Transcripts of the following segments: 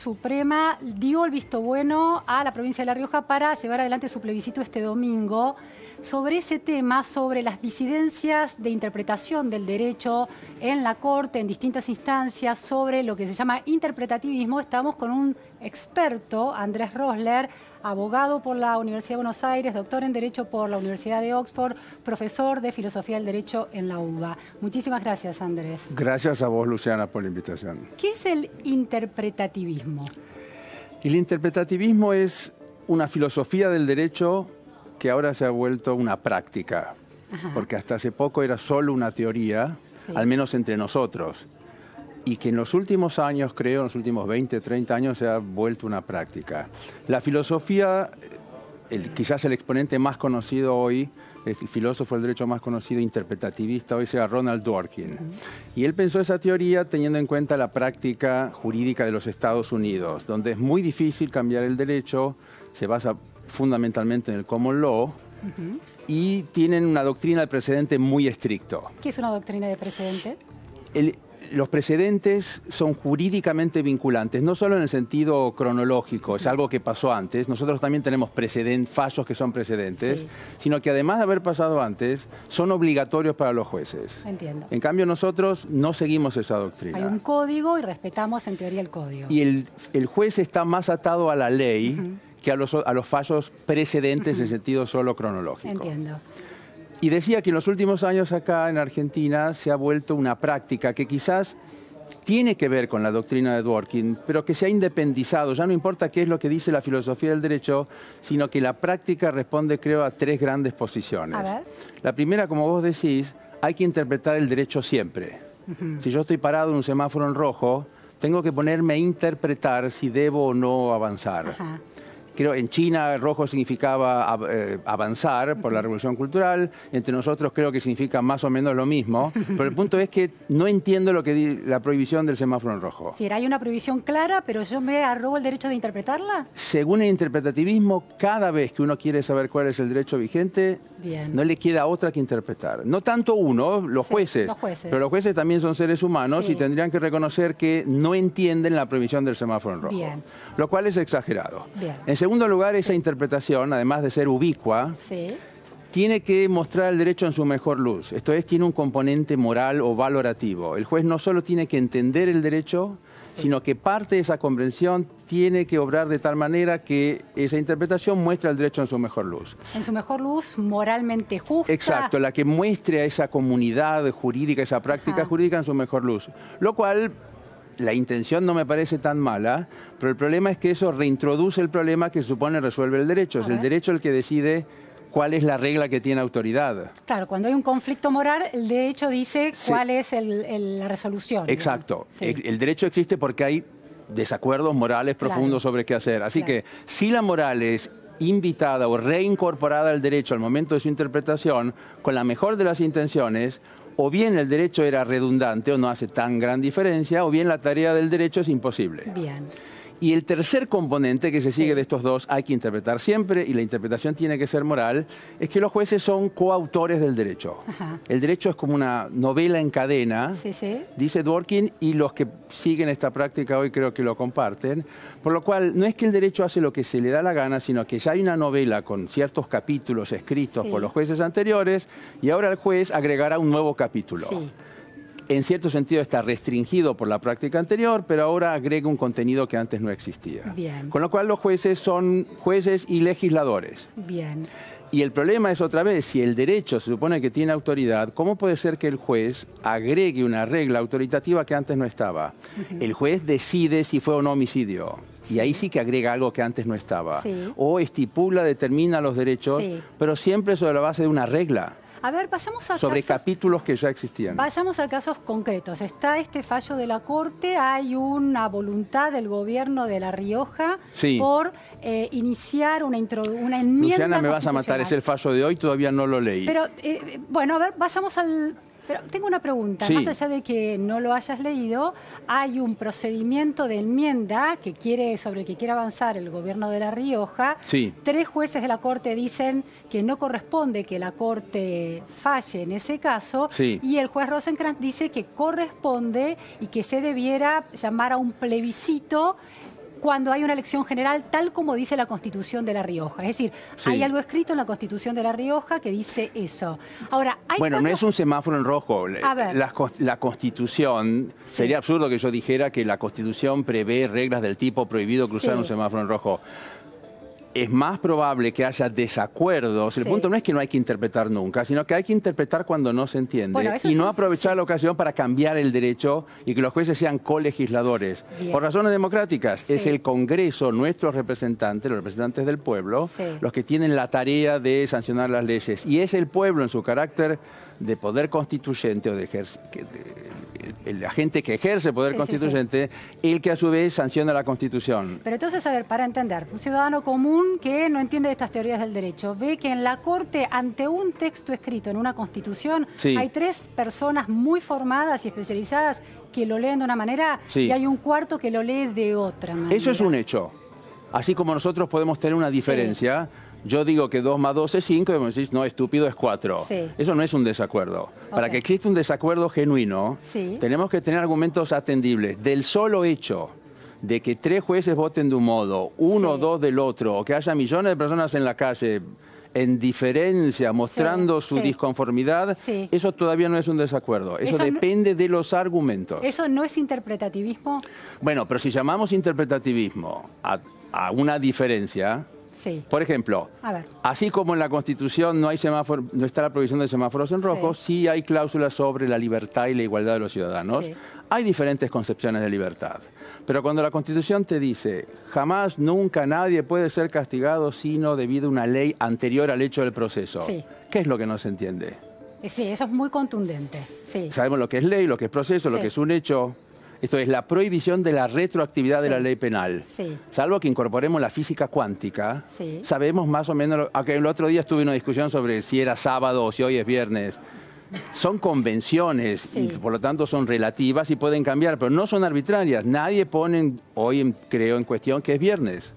Suprema dio el visto bueno a la provincia de La Rioja para llevar adelante su plebiscito este domingo. Sobre ese tema, sobre las disidencias de interpretación del derecho en la Corte, en distintas instancias, sobre lo que se llama interpretativismo, estamos con un experto, Andrés Rosler, abogado por la Universidad de Buenos Aires, doctor en Derecho por la Universidad de Oxford, profesor de Filosofía del Derecho en la UBA. Muchísimas gracias, Andrés. Gracias a vos, Luciana, por la invitación. ¿Qué es el interpretativismo? El interpretativismo es una filosofía del derecho que ahora se ha vuelto una práctica, porque hasta hace poco era solo una teoría, al menos entre nosotros, y que en los últimos años, creo, en los últimos 20, 30 años, se ha vuelto una práctica. La filosofía, quizás el exponente más conocido hoy, el filósofo del derecho más conocido, interpretativista, hoy sea Ronald Dworkin. Y él pensó esa teoría teniendo en cuenta la práctica jurídica de los Estados Unidos, donde es muy difícil cambiar el derecho, se basa fundamentalmente en el common law, y tienen una doctrina de precedente muy estricto. ¿Qué es una doctrina de precedente? Los precedentes son jurídicamente vinculantes, no solo en el sentido cronológico, es algo que pasó antes, nosotros también tenemos fallos que son precedentes, sino que además de haber pasado antes, son obligatorios para los jueces. Entiendo. En cambio nosotros no seguimos esa doctrina. Hay un código y respetamos en teoría el código. Y el juez está más atado a la ley que a los fallos precedentes en sentido solo cronológico. Entiendo. Y decía que en los últimos años acá en Argentina se ha vuelto una práctica que quizás tiene que ver con la doctrina de Dworkin, pero que se ha independizado. Ya no importa qué es lo que dice la filosofía del derecho, sino que la práctica responde, creo, a tres grandes posiciones. A ver. La primera, como vos decís, hay que interpretar el derecho siempre. Si yo estoy parado en un semáforo en rojo, tengo que ponerme a interpretar si debo o no avanzar. Creo en China rojo significaba avanzar por la revolución cultural, entre nosotros creo que significa más o menos lo mismo, pero el punto es que no entiendo lo que dice la prohibición del semáforo en rojo. Sí, hay una prohibición clara, pero yo me arrogo el derecho de interpretarla. Según el interpretativismo, cada vez que uno quiere saber cuál es el derecho vigente, no le queda otra que interpretar. No tanto uno, los jueces, pero los jueces también son seres humanos y tendrían que reconocer que no entienden la prohibición del semáforo en rojo, lo cual es exagerado. En segundo lugar, esa interpretación, además de ser ubicua, tiene que mostrar el derecho en su mejor luz. Esto es, tiene un componente moral o valorativo. El juez no solo tiene que entender el derecho, sino que parte de esa comprensión tiene que obrar de tal manera que esa interpretación muestra el derecho en su mejor luz. En su mejor luz, moralmente justa. Exacto, la que muestre a esa comunidad jurídica, esa práctica jurídica en su mejor luz. Lo cual, la intención no me parece tan mala, pero el problema es que eso reintroduce el problema que se supone resuelve el derecho. Es el derecho el que decide cuál es la regla que tiene autoridad. Claro, cuando hay un conflicto moral, el derecho dice cuál es la resolución. Exacto. El derecho existe porque hay desacuerdos morales profundos sobre qué hacer. Así que si la moral es invitada o reincorporada al derecho al momento de su interpretación, con la mejor de las intenciones, o bien el derecho era redundante o no hace tan gran diferencia, o bien la tarea del derecho es imposible. Bien. Y el tercer componente que se sigue de estos dos, hay que interpretar siempre, y la interpretación tiene que ser moral, es que los jueces son coautores del derecho. El derecho es como una novela en cadena, dice Dworkin, y los que siguen esta práctica hoy creo que lo comparten, por lo cual no es que el derecho hace lo que se le da la gana, sino que ya hay una novela con ciertos capítulos escritos por los jueces anteriores, y ahora el juez agregará un nuevo capítulo. En cierto sentido está restringido por la práctica anterior, pero ahora agrega un contenido que antes no existía. Con lo cual los jueces son jueces y legisladores. Y el problema es otra vez, si el derecho se supone que tiene autoridad, ¿cómo puede ser que el juez agregue una regla autoritativa que antes no estaba? El juez decide si fue o no homicidio. Y ahí sí que agrega algo que antes no estaba. O estipula, determina los derechos, pero siempre sobre la base de una regla. A ver, vayamos a sobre capítulos que ya existían. Vayamos a casos concretos. Está este fallo de la Corte, hay una voluntad del gobierno de La Rioja por iniciar una enmienda. Luciana, me vas a matar, es el fallo de hoy, todavía no lo leí. Pero, bueno, a ver, vayamos al... Pero tengo una pregunta, más allá de que no lo hayas leído, hay un procedimiento de enmienda sobre el que quiere avanzar el gobierno de La Rioja. 3 jueces de la Corte dicen que no corresponde que la Corte falle en ese caso, y el juez Rosenkrantz dice que corresponde y que se debiera llamar a un plebiscito cuando hay una elección general, tal como dice la Constitución de La Rioja. Es decir, hay algo escrito en la Constitución de La Rioja que dice eso. Ahora, bueno, no es un semáforo en rojo. A ver. La Constitución, sería absurdo que yo dijera que la Constitución prevé reglas del tipo prohibido cruzar un semáforo en rojo. Es más probable que haya desacuerdos. El punto no es que no hay que interpretar nunca, sino que hay que interpretar cuando no se entiende. Bueno, y no aprovechar la ocasión para cambiar el derecho y que los jueces sean colegisladores. Por razones democráticas, es el Congreso, nuestros representantes, los representantes del pueblo, los que tienen la tarea de sancionar las leyes. Y es el pueblo en su carácter de poder constituyente o de el agente que ejerce poder constituyente, el que a su vez sanciona la Constitución. Pero entonces, a ver, para entender, un ciudadano común que no entiende estas teorías del derecho, ve que en la Corte, ante un texto escrito en una Constitución, hay 3 personas muy formadas y especializadas que lo leen de una manera y hay un cuarto que lo lee de otra manera. Eso es un hecho. Así como nosotros podemos tener una diferencia, yo digo que 2 más 2 es 5 y vos decís, no, estúpido, es 4. Eso no es un desacuerdo. Para que exista un desacuerdo genuino, tenemos que tener argumentos atendibles. Del solo hecho de que 3 jueces voten de un modo, 1 o 2 del otro, o que haya millones de personas en la calle en diferencia, mostrando su disconformidad, eso todavía no es un desacuerdo. Eso depende de los argumentos. ¿Eso no es interpretativismo? Bueno, pero si llamamos interpretativismo a una diferencia... Por ejemplo, así como en la Constitución no hay semáforo, no está la prohibición de semáforos en rojo, sí hay cláusulas sobre la libertad y la igualdad de los ciudadanos. Hay diferentes concepciones de libertad. Pero cuando la Constitución te dice, jamás, nunca, nadie puede ser castigado sino debido a una ley anterior al hecho del proceso, ¿qué es lo que no se entiende? Sí, eso es muy contundente. Sabemos lo que es ley, lo que es proceso, lo que es un hecho. Esto es la prohibición de la retroactividad de la ley penal. Salvo que incorporemos la física cuántica, sabemos más o menos, aunque el otro día estuve en una discusión sobre si era sábado o si hoy es viernes. Son convenciones y por lo tanto son relativas y pueden cambiar, pero no son arbitrarias. Nadie pone hoy, creo, en cuestión que es viernes.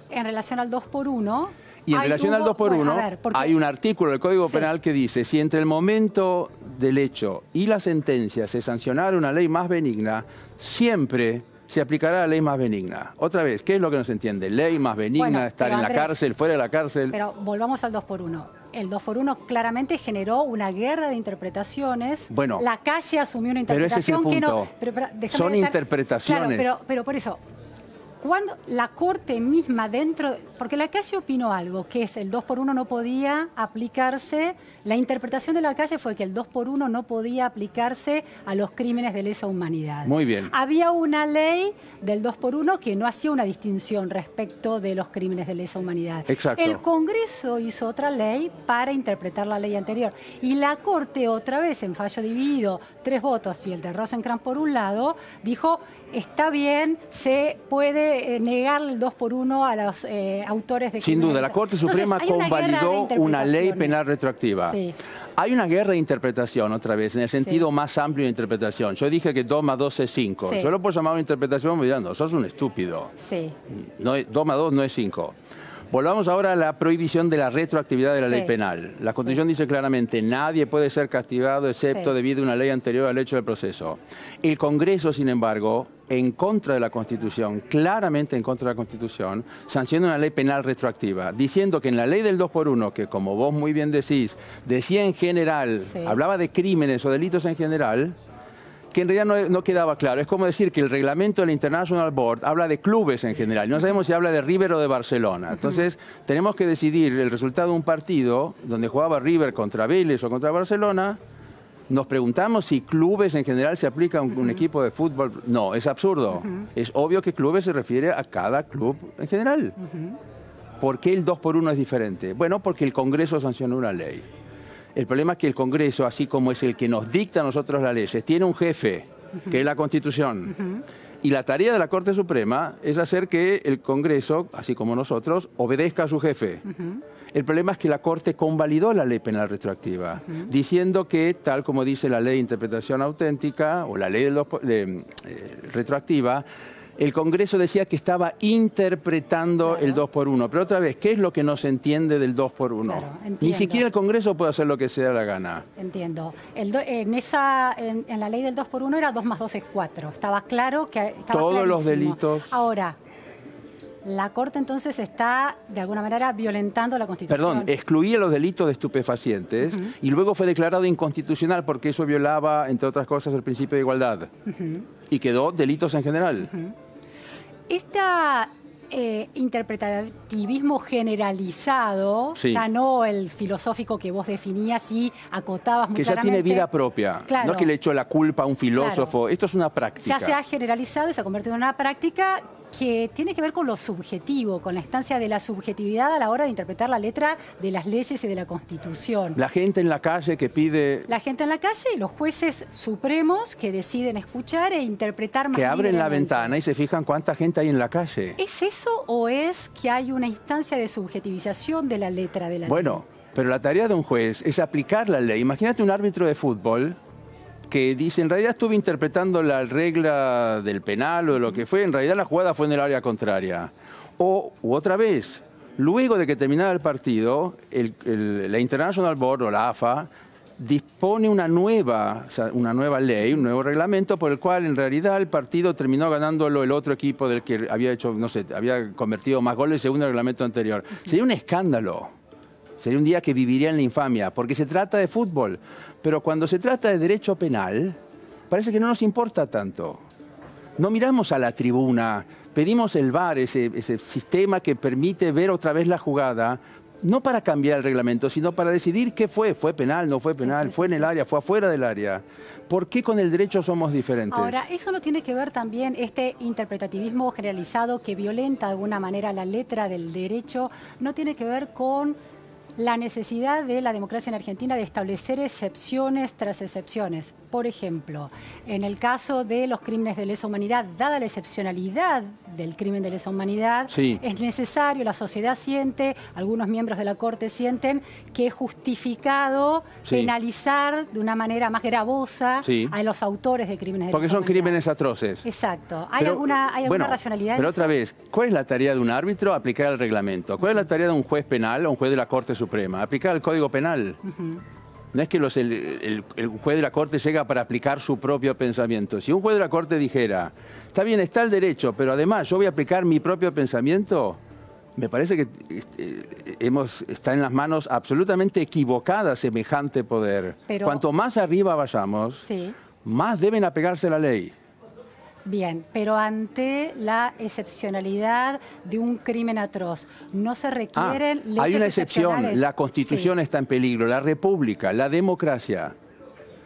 En relación al 2x1... Y en relación al 2x1, hay un artículo del Código Penal que dice, si entre el momento del hecho y la sentencia se sancionara una ley más benigna, siempre se aplicará la ley más benigna. Otra vez, ¿qué es lo que no se entiende? Ley más benigna, estar en la cárcel, fuera de la cárcel. Pero volvamos al 2x1. El 2x1 claramente generó una guerra de interpretaciones. Bueno, la calle asumió una interpretación pero ese es el punto. que no... Son interpretaciones. Claro, pero por eso... Cuando la Corte misma dentro... Porque la calle opinó algo, que es el 2x1 no podía aplicarse... La interpretación de la calle fue que el 2x1 no podía aplicarse a los crímenes de lesa humanidad. Muy bien. Había una ley del 2x1 que no hacía una distinción respecto de los crímenes de lesa humanidad. Exacto. El Congreso hizo otra ley para interpretar la ley anterior. Y la Corte, otra vez, en fallo dividido, 3 votos y el de Rosenkrantz por un lado, dijo... Está bien, se puede negar el 2x1 a los autores de crímenes. Sin duda, la Corte Suprema convalidó una ley penal retroactiva. Hay una guerra de interpretación, otra vez, en el sentido más amplio de interpretación. Yo dije que 2 más 2 es 5. Yo lo puedo llamar una interpretación mirando, sos un estúpido. No, 2 más 2 no es 5. Volvamos ahora a la prohibición de la retroactividad de la ley penal. La Constitución dice claramente, nadie puede ser castigado excepto debido a una ley anterior al hecho del proceso. El Congreso, sin embargo, en contra de la Constitución, claramente en contra de la Constitución, sanciona una ley penal retroactiva, diciendo que en la ley del 2x1, que como vos muy bien decís, decía en general, hablaba de crímenes o delitos en general, que en realidad no quedaba claro. Es como decir que el reglamento del International Board habla de clubes en general. No sabemos si habla de River o de Barcelona. Entonces, tenemos que decidir el resultado de un partido donde jugaba River contra Vélez o contra Barcelona. Nos preguntamos si clubes en general se aplica a un equipo de fútbol. No, es absurdo. Es obvio que clubes se refiere a cada club en general. ¿Por qué el 2x1 es diferente? Bueno, porque el Congreso sancionó una ley. El problema es que el Congreso, así como es el que nos dicta a nosotros las leyes, tiene un jefe, que es la Constitución. Y la tarea de la Corte Suprema es hacer que el Congreso, así como nosotros, obedezca a su jefe. El problema es que la Corte convalidó la ley penal retroactiva, diciendo que, tal como dice la ley de interpretación auténtica, o la ley retroactiva, el Congreso decía que estaba interpretando el 2x1. Pero otra vez, ¿qué es lo que no se entiende del 2x1? Ni siquiera el Congreso puede hacer lo que se da la gana. Entiendo. En la ley del 2x1 era 2 más 2 es 4. Estaba claro que... Todos los delitos... Ahora, La Corte entonces está, de alguna manera, violentando la Constitución. Perdón, excluía los delitos de estupefacientes y luego fue declarado inconstitucional porque eso violaba, entre otras cosas, el principio de igualdad. Y quedó delitos en general. Esta interpretativismo generalizado, ya no el filosófico que vos definías y acotabas muy claramente. Que ya tiene vida propia, no es que le echó la culpa a un filósofo, esto es una práctica. Ya se ha generalizado y se ha convertido en una práctica que tiene que ver con lo subjetivo, con la instancia de la subjetividad a la hora de interpretar la letra de las leyes y de la Constitución. La gente en la calle que pide... La gente en la calle y los jueces supremos que deciden escuchar e interpretar más que abren la ventana y se fijan cuánta gente hay en la calle. ¿Es eso o es que hay una instancia de subjetivización de la letra de la ley? Bueno, pero la tarea de un juez es aplicar la ley. Imagínate un árbitro de fútbol que dice, en realidad estuve interpretando la regla del penal o de lo que fue, en realidad la jugada fue en el área contraria. O, otra vez, luego de que terminara el partido, la International Board o la AFA dispone una nueva ley, un nuevo reglamento por el cual en realidad el partido terminó ganándolo el otro equipo del que había hecho, no sé, había convertido más goles según el reglamento anterior. Sería un escándalo. Sería un día que viviría en la infamia, porque se trata de fútbol. Pero cuando se trata de derecho penal, parece que no nos importa tanto. No miramos a la tribuna, pedimos el VAR, ese sistema que permite ver otra vez la jugada, no para cambiar el reglamento, sino para decidir qué fue. ¿Fue penal, no fue penal? ¿Fue en el área, fue afuera del área? ¿Por qué con el derecho somos diferentes? Ahora, eso no tiene que ver también, este interpretativismo generalizado que violenta de alguna manera la letra del derecho, no tiene que ver con la necesidad de la democracia en Argentina de establecer excepciones tras excepciones. Por ejemplo, en el caso de los crímenes de lesa humanidad, dada la excepcionalidad del crimen de lesa humanidad, es necesario, la sociedad siente, algunos miembros de la Corte sienten que es justificado penalizar de una manera más gravosa a los autores de crímenes de lesa humanidad. Porque son crímenes atroces. Exacto. ¿Hay alguna racionalidad? Pero otra vez, ¿cuál es la tarea de un árbitro? Aplicar el reglamento. ¿Cuál es la tarea de un juez penal o un juez de la Corte Suprema? Aplicar el Código Penal. No es que el juez de la Corte llega para aplicar su propio pensamiento. Si un juez de la Corte dijera, está bien, está el derecho, pero además yo voy a aplicar mi propio pensamiento, me parece que está en las manos absolutamente equivocadas semejante poder. Pero, cuanto más arriba vayamos, más deben apegarse a la ley. Bien, pero ante la excepcionalidad de un crimen atroz, ¿no se requieren leyes hay una excepción, excepcionales? La Constitución está en peligro, la República, la democracia.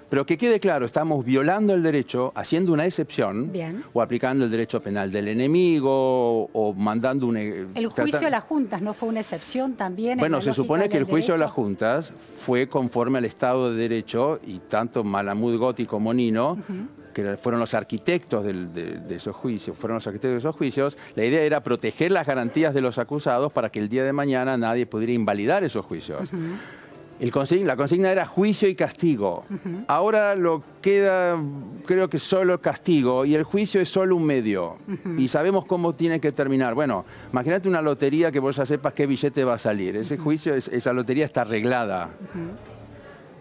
Pero que quede claro, estamos violando el derecho, haciendo una excepción, o aplicando el derecho penal del enemigo, o mandando un... El juicio de las juntas no fue una excepción también. Bueno, se supone que el juicio de las juntas fue conforme al Estado de Derecho, y tanto Malamud Gotti como Nino, que fueron los arquitectos de esos juicios, la idea era proteger las garantías de los acusados para que el día de mañana nadie pudiera invalidar esos juicios. La consigna era juicio y castigo. Ahora queda, creo que solo castigo, y el juicio es solo un medio. Y sabemos cómo tiene que terminar. Bueno, imagínate una lotería que vos ya sepas qué billete va a salir. Ese juicio, esa lotería está arreglada.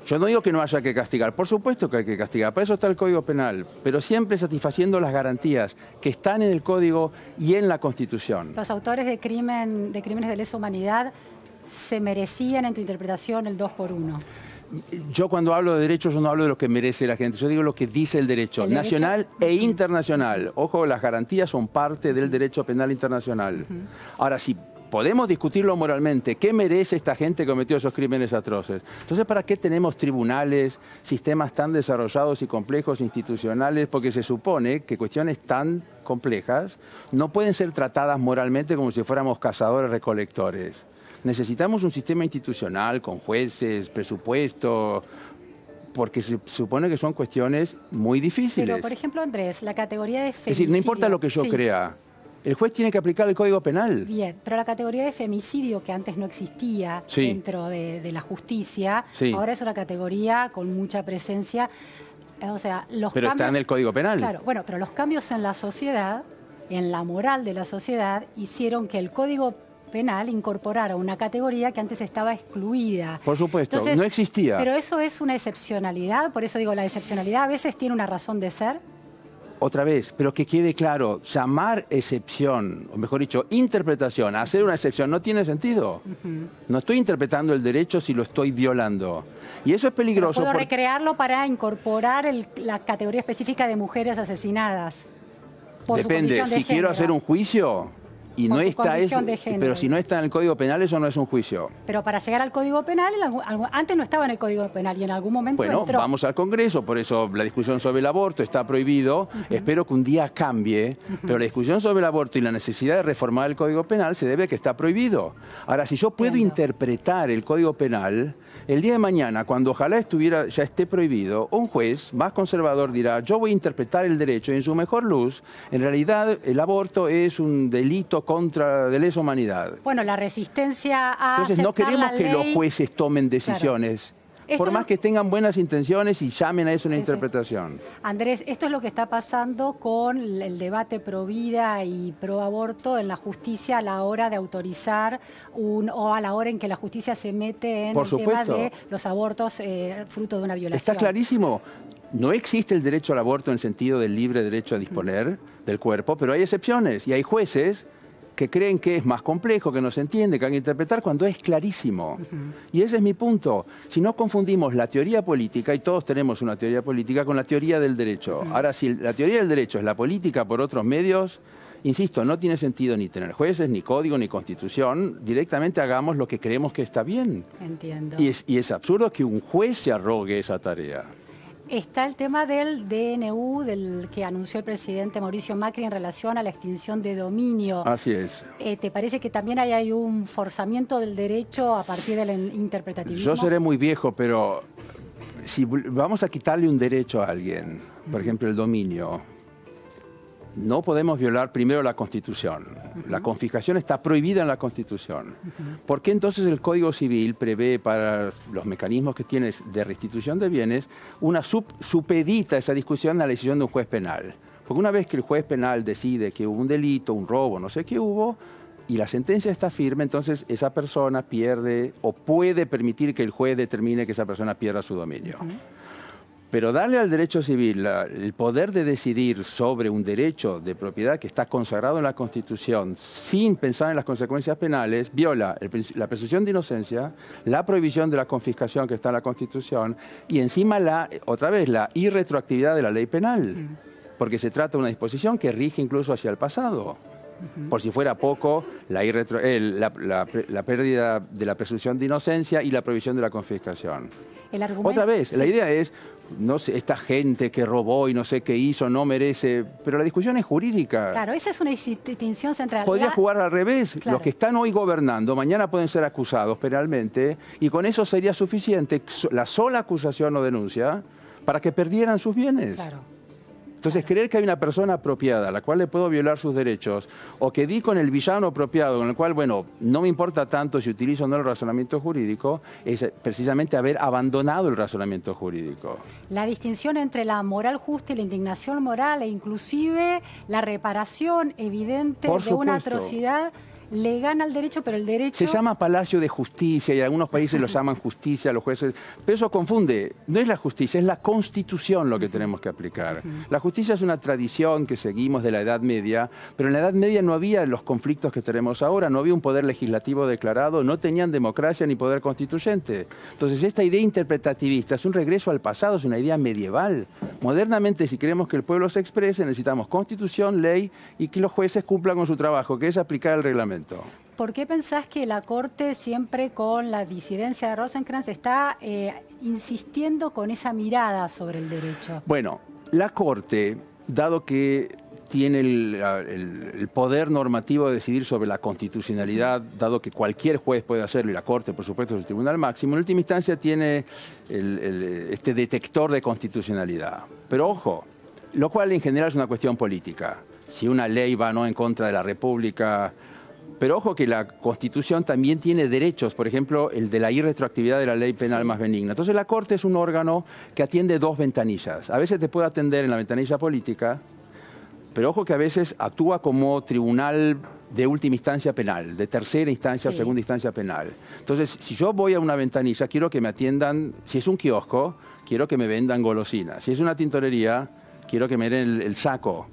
Yo no digo que no haya que castigar, por supuesto que hay que castigar, para eso está el Código Penal, pero siempre satisfaciendo las garantías que están en el Código y en la Constitución. Los autores de crímenes de lesa humanidad se merecían, en tu interpretación, el 2 por 1. Yo cuando hablo de derechos, yo no hablo de lo que merece la gente, yo digo lo que dice el derecho nacional e internacional. Ojo, las garantías son parte del derecho penal internacional. Ahora, si podemos discutirlo moralmente, ¿qué merece esta gente que cometió esos crímenes atroces? Entonces, ¿para qué tenemos tribunales, sistemas tan desarrollados y complejos institucionales? Porque se supone que cuestiones tan complejas no pueden ser tratadas moralmente como si fuéramos cazadores-recolectores. Necesitamos un sistema institucional con jueces, presupuesto, porque se supone que son cuestiones muy difíciles. Pero, por ejemplo, Andrés, la categoría de femicidio... Es decir, no importa lo que yo crea, el juez tiene que aplicar el Código Penal. Bien, pero la categoría de femicidio, que antes no existía dentro de la justicia, ahora es una categoría con mucha presencia. O sea, pero cambios, está en el Código Penal. Claro, bueno, pero los cambios en la sociedad, en la moral de la sociedad, hicieron que el Código Penal incorporara una categoría que antes estaba excluida. Por supuesto, entonces, no existía. Pero eso es una excepcionalidad, por eso digo, la excepcionalidad a veces tiene una razón de ser. Otra vez, pero que quede claro, llamar excepción, o mejor dicho, interpretación, hacer una excepción, no tiene sentido. No estoy interpretando el derecho si lo estoy violando. Y eso es peligroso. Pero puedo recrearlo para incorporar la categoría específica de mujeres asesinadas. Depende, si quiero hacer un juicio y no está eso, pero si no está en el Código Penal, eso no es un juicio. Pero para llegar al Código Penal, antes no estaba en el Código Penal y en algún momento entró. Bueno, vamos al Congreso, por eso la discusión sobre el aborto está prohibido. Espero que un día cambie, pero la discusión sobre el aborto y la necesidad de reformar el Código Penal se debe a que está prohibido. Ahora, si yo puedo interpretar el Código Penal, el día de mañana, cuando ojalá ya esté prohibido, un juez más conservador dirá, yo voy a interpretar el derecho y en su mejor luz, en realidad el aborto es un delito contra de lesa humanidad. Bueno, la resistencia a Entonces no queremos que los jueces tomen decisiones. Claro. Por más que tengan buenas intenciones y llamen a eso una interpretación. Andrés, esto es lo que está pasando con el debate pro vida y pro aborto en la justicia a la hora de autorizar o a la hora en que la justicia se mete en el tema de los abortos fruto de una violación. Está clarísimo. No existe el derecho al aborto en el sentido del libre derecho a disponer del cuerpo, pero hay excepciones y hay jueces que creen que es más complejo, que no se entiende, que hay que interpretar cuando es clarísimo. Y ese es mi punto. Si no confundimos la teoría política, y todos tenemos una teoría política, con la teoría del derecho. Ahora, si la teoría del derecho es la política por otros medios, insisto, no tiene sentido ni tener jueces, ni código, ni constitución. Directamente hagamos lo que creemos que está bien. Entiendo. Y es absurdo que un juez se arrogue esa tarea. Está el tema del DNU, del que anunció el presidente Mauricio Macri en relación a la extinción de dominio. Así es. ¿Te parece que también hay un forzamiento del derecho a partir del interpretativismo? Yo seré muy viejo, pero si vamos a quitarle un derecho a alguien, por ejemplo el dominio, no podemos violar primero la Constitución. La confiscación está prohibida en la Constitución. ¿Por qué entonces el Código Civil prevé para los mecanismos que tiene de restitución de bienes una supedita esa discusión a la decisión de un juez penal? Porque una vez que el juez penal decide que hubo un delito, un robo, no sé qué hubo, y la sentencia está firme, entonces esa persona pierde o puede permitir que el juez determine que esa persona pierda su dominio. Pero darle al derecho civil el poder de decidir sobre un derecho de propiedad que está consagrado en la Constitución sin pensar en las consecuencias penales, viola la presunción de inocencia, la prohibición de la confiscación que está en la Constitución y encima otra vez la irretroactividad de la ley penal, porque se trata de una disposición que rige incluso hacia el pasado. Por si fuera poco, la pérdida de la presunción de inocencia y la prohibición de la confiscación. Otra vez, la idea es, no sé, esta gente que robó y no sé qué hizo no merece, pero la discusión es jurídica. Claro, esa es una distinción central. Podría jugar al revés. Claro. Los que están hoy gobernando, mañana pueden ser acusados penalmente y con eso sería suficiente la sola acusación o denuncia para que perdieran sus bienes. Claro. Entonces, creer que hay una persona apropiada a la cual le puedo violar sus derechos, o que di con el villano apropiado, con el cual, bueno, no me importa tanto si utilizo o no el razonamiento jurídico, es precisamente haber abandonado el razonamiento jurídico. La distinción entre la moral justa y la indignación moral, e inclusive la reparación evidente de una atrocidad, le gana al derecho, pero el derecho... Se llama Palacio de Justicia y algunos países lo llaman justicia, los jueces... Pero eso confunde. No es la justicia, es la Constitución lo que tenemos que aplicar. La justicia es una tradición que seguimos de la Edad Media, pero en la Edad Media no había los conflictos que tenemos ahora, no había un poder legislativo declarado, no tenían democracia ni poder constituyente. Entonces esta idea interpretativista es un regreso al pasado, es una idea medieval. Modernamente, si queremos que el pueblo se exprese, necesitamos Constitución, ley y que los jueces cumplan con su trabajo, que es aplicar el reglamento. ¿Por qué pensás que la Corte siempre con la disidencia de Rosenkrantz está insistiendo con esa mirada sobre el derecho? Bueno, la Corte, dado que tiene el poder normativo de decidir sobre la constitucionalidad, dado que cualquier juez puede hacerlo, y la Corte, por supuesto, es el tribunal máximo, en última instancia tiene este detector de constitucionalidad. Pero ojo, lo cual en general es una cuestión política. Si una ley va o no en contra de la República... Pero ojo que la Constitución también tiene derechos, por ejemplo, el de la irretroactividad de la ley penal más benigna. Entonces la Corte es un órgano que atiende dos ventanillas. A veces te puede atender en la ventanilla política, pero ojo que a veces actúa como tribunal de última instancia penal, de tercera instancia o segunda instancia penal. Entonces, si yo voy a una ventanilla, quiero que me atiendan, si es un kiosco, quiero que me vendan golosinas. Si es una tintorería, quiero que me den el saco.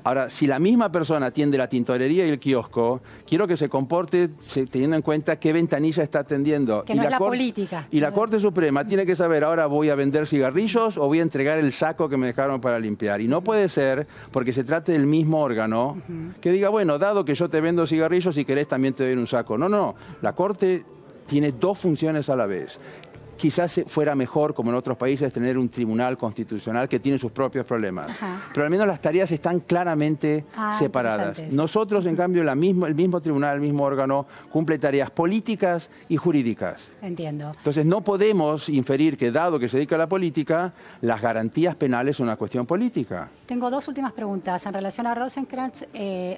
Ahora, si la misma persona atiende la tintorería y el kiosco, quiero que se comporte teniendo en cuenta qué ventanilla está atendiendo. Que no es la política. Y la Corte Suprema tiene que saber, ahora voy a vender cigarrillos o voy a entregar el saco que me dejaron para limpiar. Y no puede ser, porque se trate del mismo órgano, que diga, bueno, dado que yo te vendo cigarrillos, si querés también te doy un saco. No, no, la Corte tiene dos funciones a la vez. Quizás fuera mejor, como en otros países, tener un tribunal constitucional que tiene sus propios problemas. Pero al menos las tareas están claramente separadas. Nosotros, en cambio, el mismo tribunal, el mismo órgano, cumple tareas políticas y jurídicas. Entiendo. Entonces no podemos inferir que, dado que se dedica a la política, las garantías penales son una cuestión política. Tengo dos últimas preguntas. En relación a Rosenkrantz,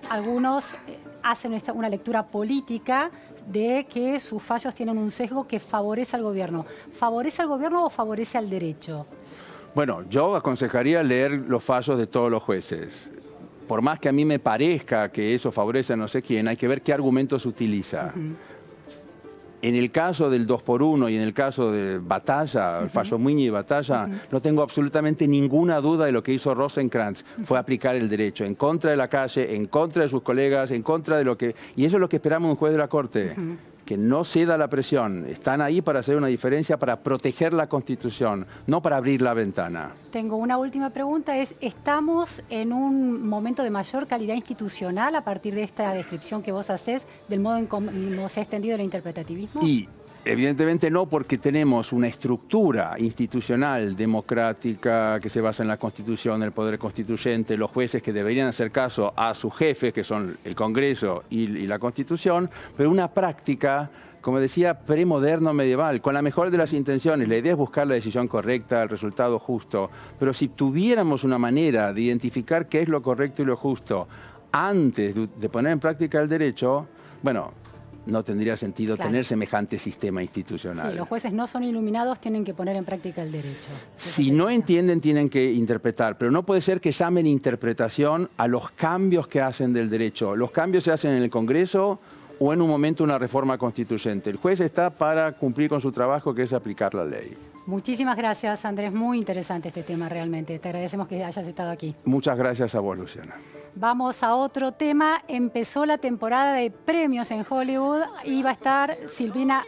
algunos hacen una lectura política de que sus fallos tienen un sesgo que favorece al gobierno. ¿Favorece al gobierno o favorece al derecho? Bueno, yo aconsejaría leer los fallos de todos los jueces. Por más que a mí me parezca que eso favorece a no sé quién, hay que ver qué argumentos utiliza. En el caso del 2x1 y en el caso de Batalla, el fallo Muñiz y Batalla, no tengo absolutamente ninguna duda de lo que hizo Rosenkrantz. Fue aplicar el derecho en contra de la calle, en contra de sus colegas, en contra de lo que... Y eso es lo que esperamos de un juez de la Corte. Que no ceda la presión. Están ahí para hacer una diferencia, para proteger la Constitución, no para abrir la ventana. Tengo una última pregunta, ¿estamos en un momento de mayor calidad institucional a partir de esta descripción que vos hacés del modo en cómo se ha extendido el interpretativismo? Y evidentemente no, porque tenemos una estructura institucional democrática que se basa en la Constitución, el poder constituyente, los jueces que deberían hacer caso a sus jefes, que son el Congreso y la Constitución, pero una práctica, como decía, premoderno medieval, con la mejor de las intenciones. La idea es buscar la decisión correcta, el resultado justo, pero si tuviéramos una manera de identificar qué es lo correcto y lo justo antes de poner en práctica el derecho, bueno, no tendría sentido tener semejante sistema institucional. Sí, los jueces no son iluminados, tienen que poner en práctica el derecho. Si no entienden, tienen que interpretar, pero no puede ser que llamen interpretación a los cambios que hacen del derecho. Los cambios se hacen en el Congreso o en un momento una reforma constituyente. El juez está para cumplir con su trabajo, que es aplicar la ley. Muchísimas gracias, Andrés. Muy interesante este tema realmente. Te agradecemos que hayas estado aquí. Muchas gracias a vos, Luciana. Vamos a otro tema. Empezó la temporada de premios en Hollywood y va a estar Silvina